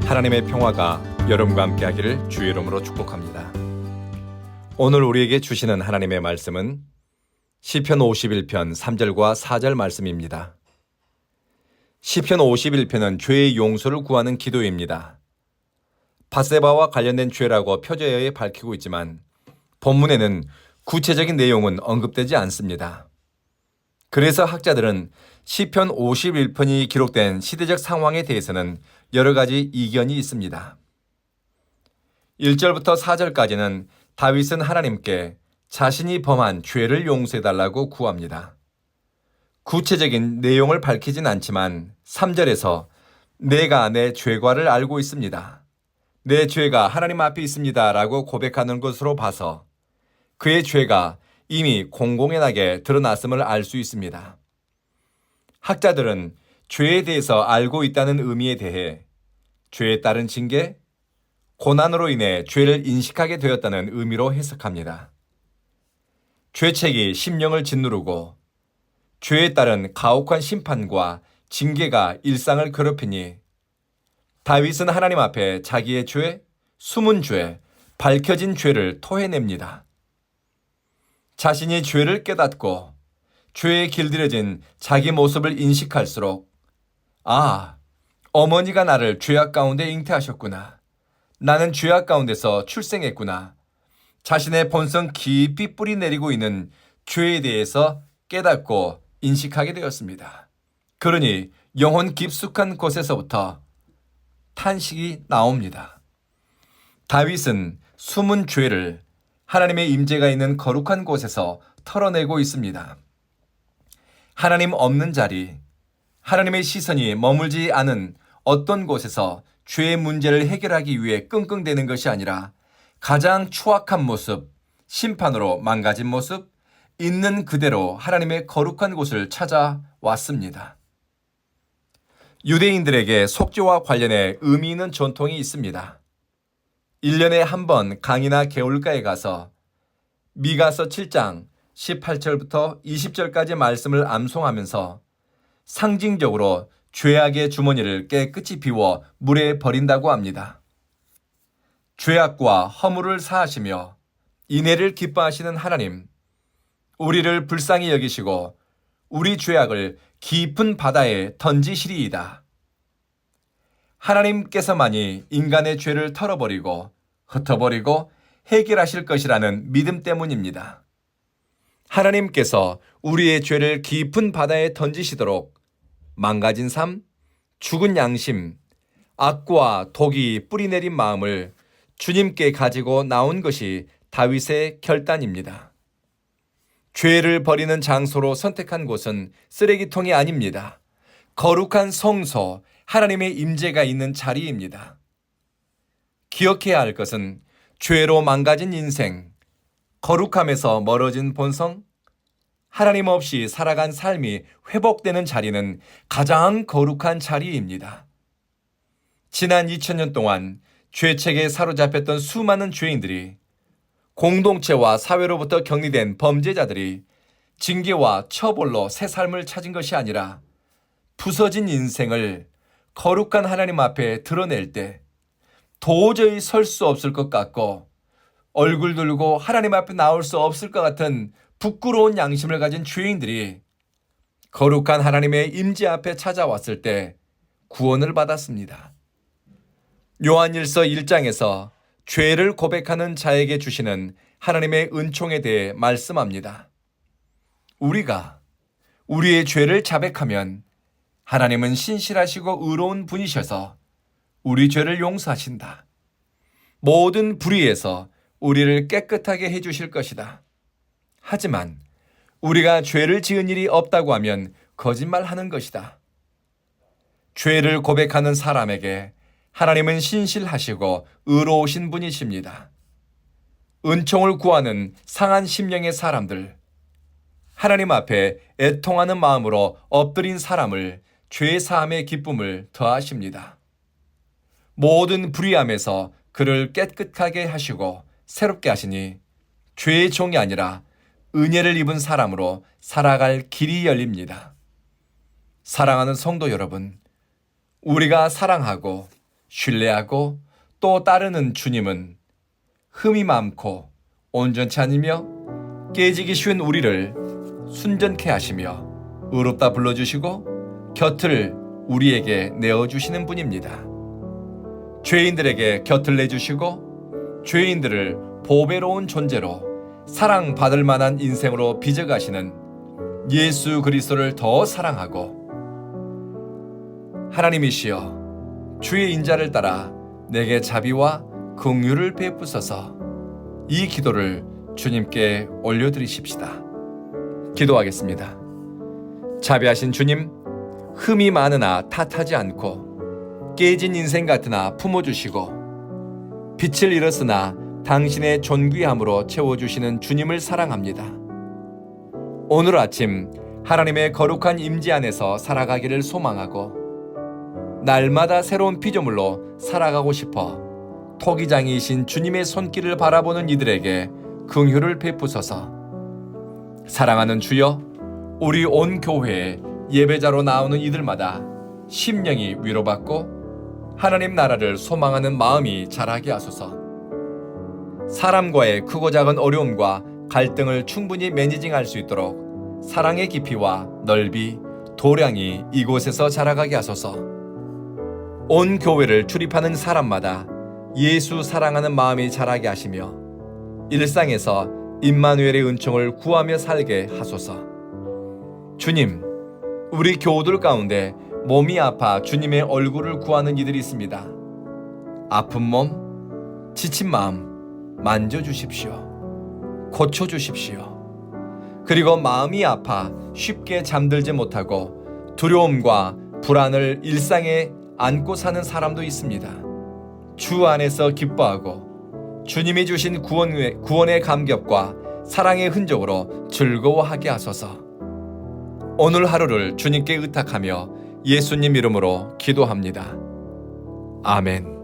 하나님의 평화가 여러분과 함께하기를 주의 이름으로 축복합니다. 오늘 우리에게 주시는 하나님의 말씀은 시편 51편 3절과 4절 말씀입니다. 시편 51편은 죄의 용서를 구하는 기도입니다. 밧세바와 관련된 죄라고 표제어에 밝히고 있지만 본문에는 구체적인 내용은 언급되지 않습니다. 그래서 학자들은 시편 51편이 기록된 시대적 상황에 대해서는 여러 가지 이견이 있습니다. 1절부터 4절까지는 다윗은 하나님께 자신이 범한 죄를 용서해달라고 구합니다. 구체적인 내용을 밝히진 않지만 3절에서 내가 내 죄과를 알고 있습니다. 내 죄가 하나님 앞에 있습니다 라고 고백하는 것으로 봐서 그의 죄가 이미 공공연하게 드러났음을 알 수 있습니다. 학자들은 죄에 대해서 알고 있다는 의미에 대해 죄에 따른 징계, 고난으로 인해 죄를 인식하게 되었다는 의미로 해석합니다. 죄책이 심령을 짓누르고 죄에 따른 가혹한 심판과 징계가 일상을 괴롭히니 다윗은 하나님 앞에 자기의 죄, 숨은 죄, 밝혀진 죄를 토해냅니다. 자신이 죄를 깨닫고 죄에 길들여진 자기 모습을 인식할수록 어머니가 나를 죄악 가운데 잉태하셨구나. 나는 죄악 가운데서 출생했구나. 자신의 본성 깊이 뿌리 내리고 있는 죄에 대해서 깨닫고 인식하게 되었습니다. 그러니 영혼 깊숙한 곳에서부터 탄식이 나옵니다. 다윗은 숨은 죄를 하나님의 임재가 있는 거룩한 곳에서 털어내고 있습니다. 하나님 없는 자리, 하나님의 시선이 머물지 않은 어떤 곳에서 죄의 문제를 해결하기 위해 끙끙대는 것이 아니라 가장 추악한 모습, 심판으로 망가진 모습, 있는 그대로 하나님의 거룩한 곳을 찾아왔습니다. 유대인들에게 속죄와 관련해 의미 있는 전통이 있습니다. 1년에 한 번 강이나 개울가에 가서 미가서 7장 18절부터 20절까지 말씀을 암송하면서 상징적으로 죄악의 주머니를 깨끗이 비워 물에 버린다고 합니다. 죄악과 허물을 사하시며 인애를 기뻐하시는 하나님, 우리를 불쌍히 여기시고 우리 죄악을 깊은 바다에 던지시리이다. 하나님께서만이 인간의 죄를 털어버리고 흩어버리고 해결하실 것이라는 믿음 때문입니다. 하나님께서 우리의 죄를 깊은 바다에 던지시도록 망가진 삶, 죽은 양심, 악과 독이 뿌리내린 마음을 주님께 가지고 나온 것이 다윗의 결단입니다. 죄를 버리는 장소로 선택한 곳은 쓰레기통이 아닙니다. 거룩한 성소, 하나님의 임재가 있는 자리입니다. 기억해야 할 것은 죄로 망가진 인생, 거룩함에서 멀어진 본성, 하나님 없이 살아간 삶이 회복되는 자리는 가장 거룩한 자리입니다. 지난 2000년 동안 죄책에 사로잡혔던 수많은 죄인들이, 공동체와 사회로부터 격리된 범죄자들이 징계와 처벌로 새 삶을 찾은 것이 아니라 부서진 인생을 거룩한 하나님 앞에 드러낼 때 도저히 설 수 없을 것 같고 얼굴 들고 하나님 앞에 나올 수 없을 것 같은 부끄러운 양심을 가진 죄인들이 거룩한 하나님의 임재 앞에 찾아왔을 때 구원을 받았습니다. 요한일서 1장에서 죄를 고백하는 자에게 주시는 하나님의 은총에 대해 말씀합니다. 우리가 우리의 죄를 자백하면 하나님은 신실하시고 의로운 분이셔서 우리 죄를 용서하신다. 모든 불의에서 우리를 깨끗하게 해주실 것이다. 하지만 우리가 죄를 지은 일이 없다고 하면 거짓말하는 것이다. 죄를 고백하는 사람에게 하나님은 신실하시고 의로우신 분이십니다. 은총을 구하는 상한 심령의 사람들, 하나님 앞에 애통하는 마음으로 엎드린 사람을 죄 사함의 기쁨을 더하십니다. 모든 불의함에서 그를 깨끗하게 하시고 새롭게 하시니 죄의 종이 아니라 은혜를 입은 사람으로 살아갈 길이 열립니다. 사랑하는 성도 여러분, 우리가 사랑하고 신뢰하고 또 따르는 주님은 흠이 많고 온전치 않으며 깨지기 쉬운 우리를 순전케 하시며 의롭다 불러주시고 곁을 우리에게 내어주시는 분입니다. 죄인들에게 곁을 내주시고 죄인들을 보배로운 존재로 사랑받을 만한 인생으로 빚어가시는 예수 그리스도를 더 사랑하고 하나님이시여 주의 인자를 따라 내게 자비와 긍휼을 베푸소서. 이 기도를 주님께 올려드리십시다. 기도하겠습니다. 자비하신 주님, 흠이 많으나 탓하지 않고 깨진 인생 같으나 품어주시고 빛을 잃었으나 당신의 존귀함으로 채워주시는 주님을 사랑합니다. 오늘 아침 하나님의 거룩한 임재 안에서 살아가기를 소망하고 날마다 새로운 피조물로 살아가고 싶어 토기장이신 주님의 손길을 바라보는 이들에게 긍휼을 베푸소서. 사랑하는 주여, 우리 온 교회에 예배자로 나오는 이들마다 심령이 위로받고 하나님 나라를 소망하는 마음이 자라게 하소서. 사람과의 크고 작은 어려움과 갈등을 충분히 매니징할 수 있도록 사랑의 깊이와 넓이, 도량이 이곳에서 자라가게 하소서. 온 교회를 출입하는 사람마다 예수 사랑하는 마음이 자라게 하시며 일상에서 임마누엘의 은총을 구하며 살게 하소서. 주님, 우리 교우들 가운데 몸이 아파 주님의 얼굴을 구하는 이들이 있습니다. 아픈 몸, 지친 마음 만져주십시오. 고쳐주십시오. 그리고 마음이 아파 쉽게 잠들지 못하고 두려움과 불안을 일상에 안고 사는 사람도 있습니다. 주 안에서 기뻐하고 주님이 주신 구원의 감격과 사랑의 흔적으로 즐거워하게 하소서. 오늘 하루를 주님께 의탁하며 예수님 이름으로 기도합니다. 아멘.